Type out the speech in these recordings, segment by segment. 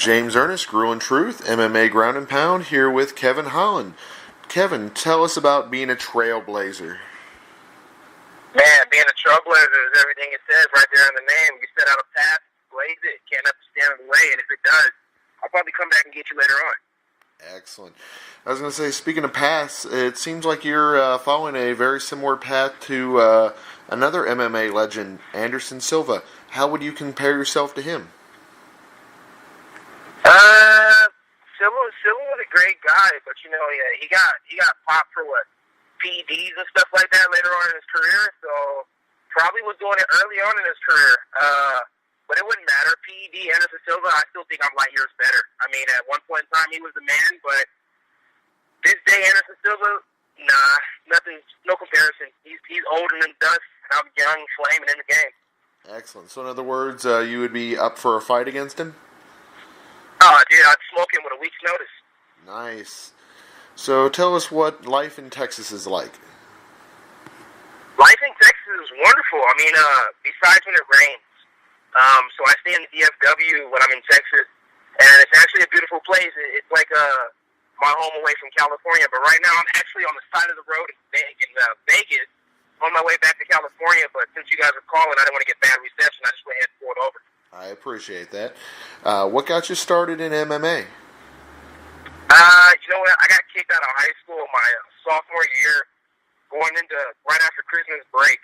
James Ernest, Gruel and Truth, MMA Ground and Pound, here with Kevin Holland. Kevin, tell us about being a trailblazer. Man, being a trailblazer is everything it says right there in the name. You set out a path, blaze it, can't have to stand in the way, and if it does, I'll probably come back and get you later on. Excellent. I was going to say, speaking of paths, it seems like you're following a very similar path to another MMA legend, Anderson Silva. How would you compare yourself to him? Silva was a great guy, but he got popped for what, PEDs and stuff like that later on in his career. So probably was doing it early on in his career. But it wouldn't matter. PED, Anderson Silva, I still think I'm light years better. I mean, at one point in time he was the man, but this day Anderson Silva, nothing, no comparison. He's older than dust, and I'm young, flaming in the game. Excellent. So in other words, you would be up for a fight against him? Oh, dude, I'd smoke him with a week's notice. Nice. So tell us what life in Texas is like. Life in Texas is wonderful. I mean, besides when it rains. So I stay in the DFW when I'm in Texas, and it's actually a beautiful place. It's like my home away from California. But right now I'm actually on the side of the road in Vegas, on my way back to California. But since you guys are calling, I didn't want to get bad reception. I just went ahead and pulled over. I appreciate that. What got you started in MMA? You know what? I got kicked out of high school my sophomore year, going into right after Christmas break.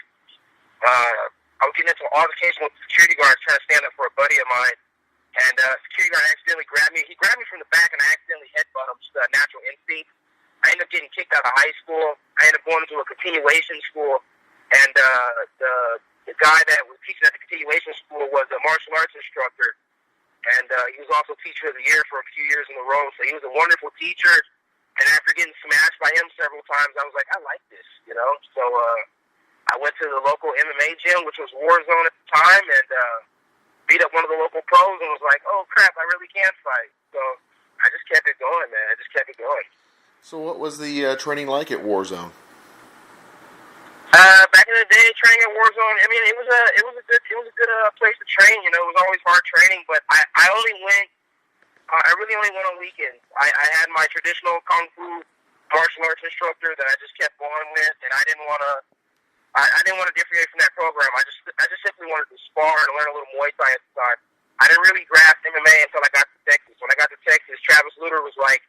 I was getting into an altercation with security guards trying to stand up for a buddy of mine, and security guard accidentally grabbed me. He grabbed me from the back, and I accidentally headbutt him, just a natural instinct. I ended up getting kicked out of high school. I ended up going into a continuation school, and the guy that was teaching at the continuation school was a martial arts instructor, and he was also teacher of the year for a few years in a row. So he was a wonderful teacher, and after getting smashed by him several times, I was like, I like this, you know? So I went to the local MMA gym, which was Warzone at the time, and beat up one of the local pros and was like, oh, crap, I really can fight. So I just kept it going, man. I just kept it going. So what was the training like at Warzone? Back in the day, training at Warzone, I mean, it was a good place to train. You know, it was always hard training, but I really only went on weekends. I had my traditional kung fu martial arts instructor that I just kept going with, and I didn't want to differentiate from that program. I just simply wanted to spar and learn a little Muay Thai at the time. I didn't really grasp MMA until I got to Texas. When I got to Texas, Travis Lutter was like,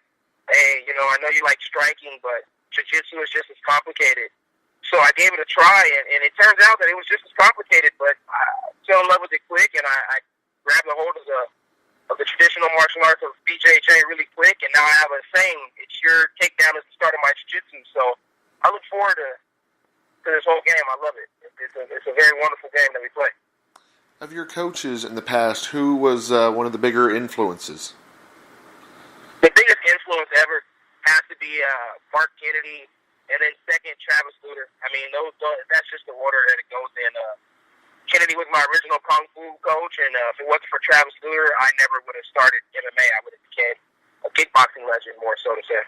hey, you know, I know you like striking, but jiu-jitsu is just as complicated. So I gave it a try, and it turns out that it was just as complicated, but I fell in love with it quick, and I grabbed a hold of the traditional martial arts of BJJ really quick, and now I have a saying, it's your takedown is the start of my jiu-jitsu. So I look forward to this whole game. I love it. It's a very wonderful game that we play. Of your coaches in the past, who was one of the bigger influences? The biggest influence ever has to be Mark Kennedy, and then second, Travis Lutter. I mean, that's just the order that it goes in. Kennedy was my original Kung Fu coach, and if it wasn't for Travis Lutter, I never would have started MMA. I would have became a kickboxing legend, more so to say.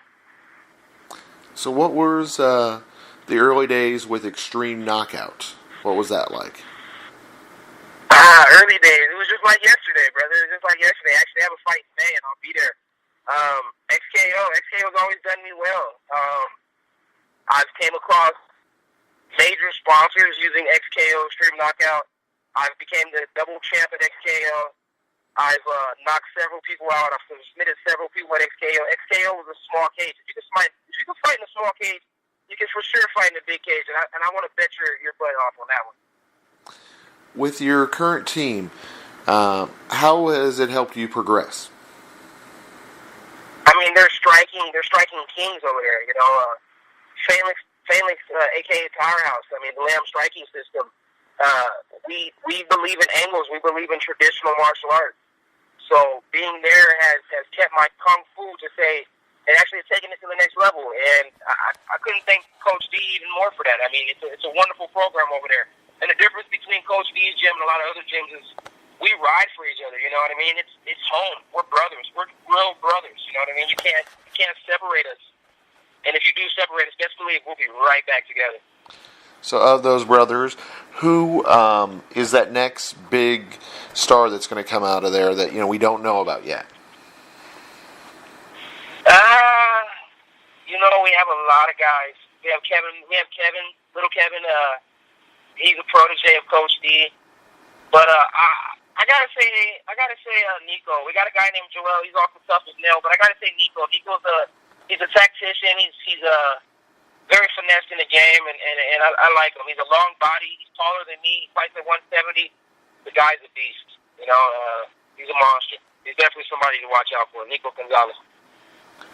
So what was the early days with Extreme Knockout? What was that like? Early days. It was just like yesterday, brother. It was just like yesterday. I actually have a fight today, and I'll be there. XKO's always done me well. I've came across major sponsors using XKO Extreme Knockout. I've became the double champ at XKO. I've knocked several people out. I've submitted several people at XKO. XKO was a small cage. If you can fight in a small cage, you can for sure fight in a big cage. And I want to bet your butt off on that one. With your current team, how has it helped you progress? I mean, they're striking kings over there. You know, Phalanx, a.k.a. Powerhouse. I mean, the Lamb striking system. We believe in angles. We believe in traditional martial arts. So being there has kept my kung fu to say it actually has taken it to the next level. And I couldn't thank Coach D even more for that. I mean, it's a wonderful program over there. And the difference between Coach D's gym and a lot of other gyms is we ride for each other. You know what I mean? It's home. We're brothers. We're real brothers. You know what I mean? You can't separate us. And if you do separate us, best believe we'll be right back together. So of those brothers, who is that next big star that's going to come out of there that we don't know about yet? we have a lot of guys. We have Kevin, little Kevin. He's a protege of Coach D. But I gotta say, Nico. We got a guy named Joel. He's off the tough as nail. But I gotta say, Nico. He's a tactician. He's very finessed in the game, and I like him. He's a long body. He's taller than me. He fights at 170. The guy's a beast. He's a monster. He's definitely somebody to watch out for. Nico Gonzalez.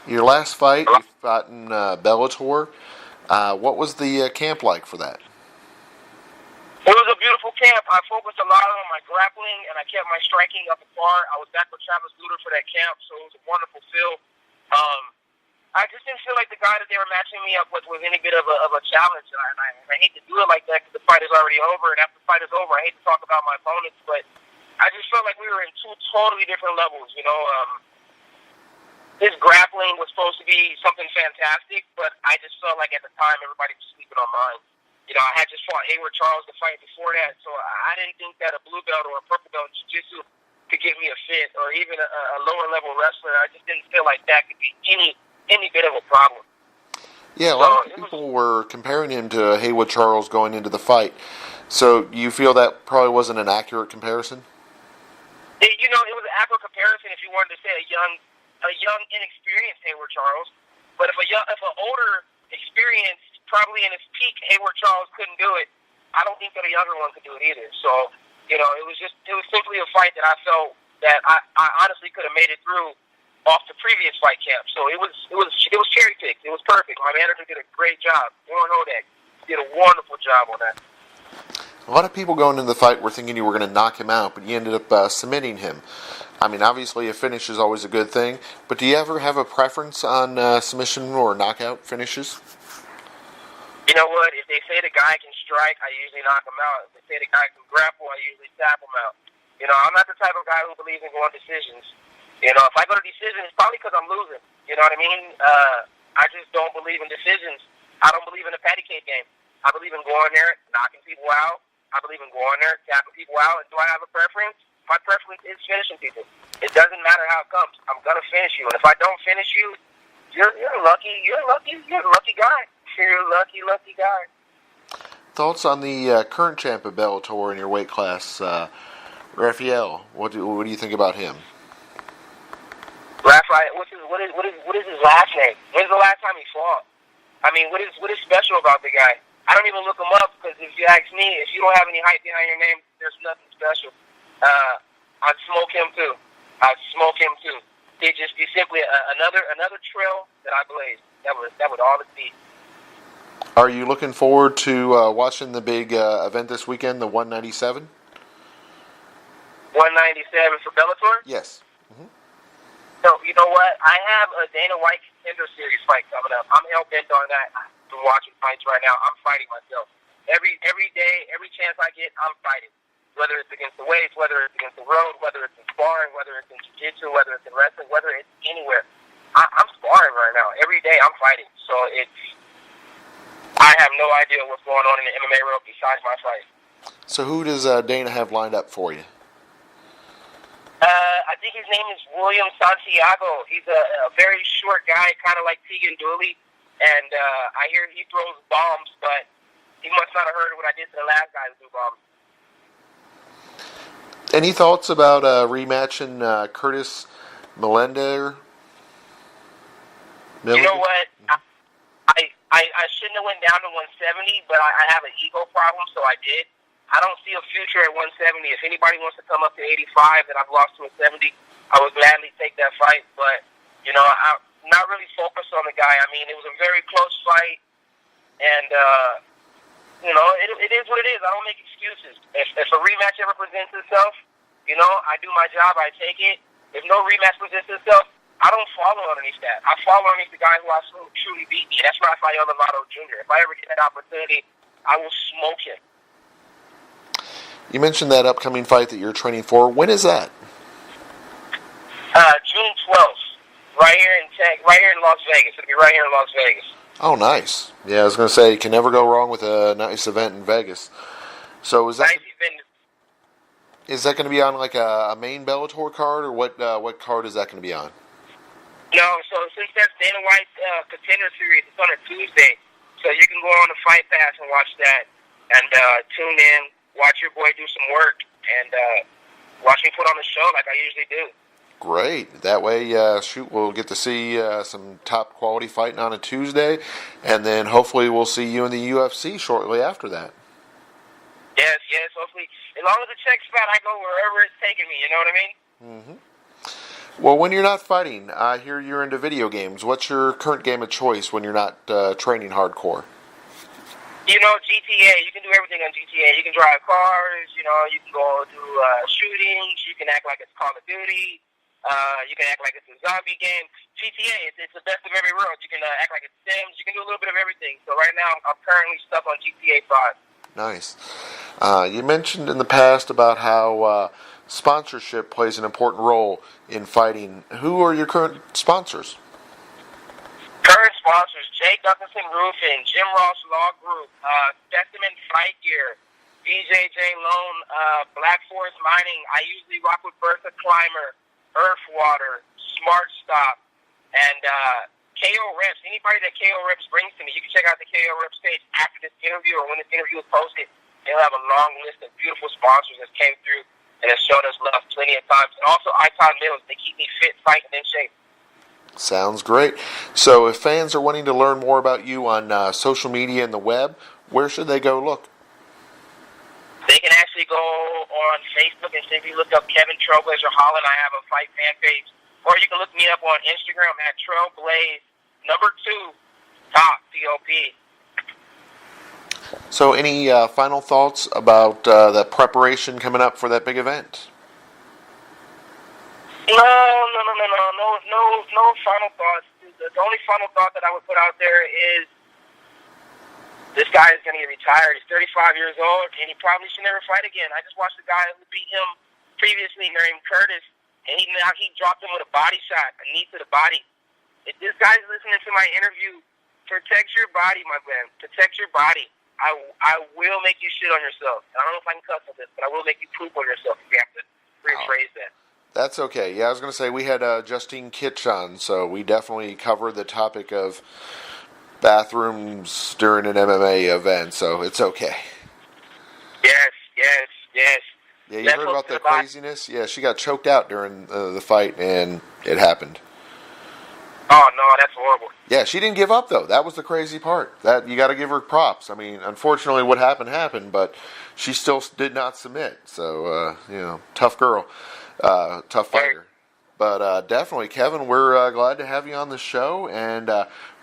Your last fight, you fought in Bellator. What was the camp like for that? It was a beautiful camp. I focused a lot on my grappling, and I kept my striking up apart. I was back with Travis Luter for that camp, so it was a wonderful feel. I just didn't feel like the guy that they were matching me up with was any bit of a challenge, and I hate to do it like that because the fight is already over, and after the fight is over, I hate to talk about my opponents, but I just felt like we were in two totally different levels, His grappling was supposed to be something fantastic, but I just felt like at the time everybody was sleeping on mine. I had just fought Hayward Charles the fight before that, so I didn't think that a blue belt or a purple belt in jiu-jitsu could give me a fit, or even a lower level wrestler. I just didn't feel like that could be any bit of a problem. Yeah, a lot of people were comparing him to Hayward Charles going into the fight. So you feel that probably wasn't an accurate comparison? It was an accurate comparison if you wanted to say a young, inexperienced Hayward Charles. But if an older, experienced, probably in his peak, Hayward Charles couldn't do it, I don't think that a younger one could do it either. So, it was simply a fight that I felt that I honestly could have made it through off the previous fight camp. So it was cherry picked. It was perfect. My manager did a great job. Warren Hodak did a wonderful job on that. A lot of people going into the fight were thinking you were going to knock him out, but you ended up submitting him. I mean, obviously a finish is always a good thing, but do you ever have a preference on submission or knockout finishes? You know what? If they say the guy can strike, I usually knock him out. If they say the guy can grapple, I usually tap him out. I'm not the type of guy who believes in going decisions. If I go to decisions, it's probably because I'm losing. You know what I mean? I just don't believe in decisions. I don't believe in a patty cake game. I believe in going there, knocking people out. I believe in going there, tapping people out. And do I have a preference? My preference is finishing people. It doesn't matter how it comes. I'm going to finish you. And if I don't finish you, you're lucky. You're a lucky guy. You're a lucky guy. Thoughts on the current champ of Bellator in your weight class, Raphael? What do you think about him? Raphael, what is his last name? When's the last time he fought? I mean, what is special about the guy? I don't even look him up because if you ask me, if you don't have any hype behind your name, there's nothing special. I'd smoke him too. He'd just be simply another trail that I blazed. That would all it be. Are you looking forward to watching the big event this weekend, the 197? 197 for Bellator? Yes. Mm-hmm. So, you know what? I have a Dana White Contender Series fight coming up. I'm hell-bent on that. I'm watching fights right now. I'm fighting myself. Every day, every chance I get, I'm fighting. Whether it's against the weights, whether it's against the road, whether it's in sparring, whether it's in jiu-jitsu, whether it's in wrestling, whether it's anywhere. I'm sparring right now. Every day I'm fighting. So I have no idea what's going on in the MMA world besides my fight. So who does Dana have lined up for you? I think his name is William Santiago. He's a very short guy, kind of like Teagan Dooley. And I hear he throws bombs, but he must not have heard what I did to the last guy who threw bombs. Any thoughts about rematching Curtis Millender? You know what? I shouldn't have went down to 170, but I have an ego problem, so I did. I don't see a future at 170. If anybody wants to come up to 85 that I've lost to a 70, I would gladly take that fight. But, I'm not really focused on the guy. I mean, it was a very close fight, and, it is what it is. I don't make excuses. If a rematch ever presents itself, I do my job, I take it. If no rematch presents itself, I don't follow underneath that. I follow underneath the guy who I truly beat me. That's Raphael Lovato Jr. If I ever get that opportunity, I will smoke him. You mentioned that upcoming fight that you're training for. When is that? June 12th, right here in Las Vegas. It'll be right here in Las Vegas. Oh, nice. Yeah, I was going to say, you can never go wrong with a nice event in Vegas. So is that going to be on like a main Bellator card, or what card is that going to be on? No, so since that's Dana White's Contender Series, it's on a Tuesday. So you can go on the Fight Pass and watch that, and tune in, watch your boy do some work, and watch me put on the show like I usually do. Great. That way, we'll get to see some top quality fighting on a Tuesday, and then hopefully we'll see you in the UFC shortly after that. Yes, hopefully. As long as the check's fat, I go wherever it's taking me, you know what I mean? Mm-hmm. Well, when you're not fighting, I hear you're into video games. What's your current game of choice when you're not training hardcore? You know, GTA. You can do everything on GTA. You can drive cars. You know, you can go do shootings. You can act like it's Call of Duty. You can act like it's a zombie game. GTA, it's the best of every world. You can act like it's Sims. You can do a little bit of everything. So right now, I'm currently stuck on GTA 5. Nice. You mentioned in the past about how sponsorship plays an important role in fighting. Who are your current sponsors? Current sponsors: Jay Duncanson Roofing, Jim Ross Law Group, Specimen Fight Gear, BJJ Loan, Black Forest Mining. I usually rock with Bertha Climber, Earthwater, Smart Stop, and KO Reps. Anybody that KO Reps brings to me, you can check out the KO Reps page after this interview or when this interview is posted. They'll have a long list of beautiful sponsors that came through and have shown us love plenty of times. And also Icon Mills. They keep me fit, fighting, in shape. Sounds great. So if fans are wanting to learn more about you on social media and the web, where should they go look? They can actually go on Facebook and simply look up Kevin Trailblazer Holland. I have a fight fan page. Or you can look me up on Instagram at Trailblaze2 Top TOP. So any final thoughts about that preparation coming up for that big event? No final thoughts. The only final thought that I would put out there is this guy is going to get retired. He's 35 years old, and he probably should never fight again. I just watched the guy who beat him previously named Curtis, and he dropped him with a body shot, a knee to the body. If this guy's listening to my interview, protect your body, my friend. Protect your body. I will make you shit on yourself. I don't know if I can cuss on this, but I will make you poop on yourself if you have to rephrase that. That's okay. Yeah, I was going to say we had Justine Kitch on, so we definitely covered the topic of bathrooms during an MMA event, so it's okay. Yes. Yeah, you heard about the craziness? Yeah, she got choked out during the fight, and it happened. Oh, no, that's horrible. Yeah, she didn't give up, though. That was the crazy part. That you got to give her props. I mean, unfortunately, what happened, but she still did not submit. So, tough girl, tough fighter. But definitely, Kevin, we're glad to have you on the show, and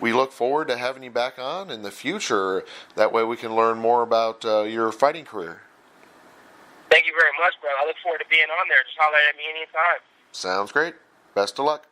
we look forward to having you back on in the future. That way we can learn more about your fighting career. Thank you very much, bro. I look forward to being on there. Just holler at me anytime. Sounds great. Best of luck.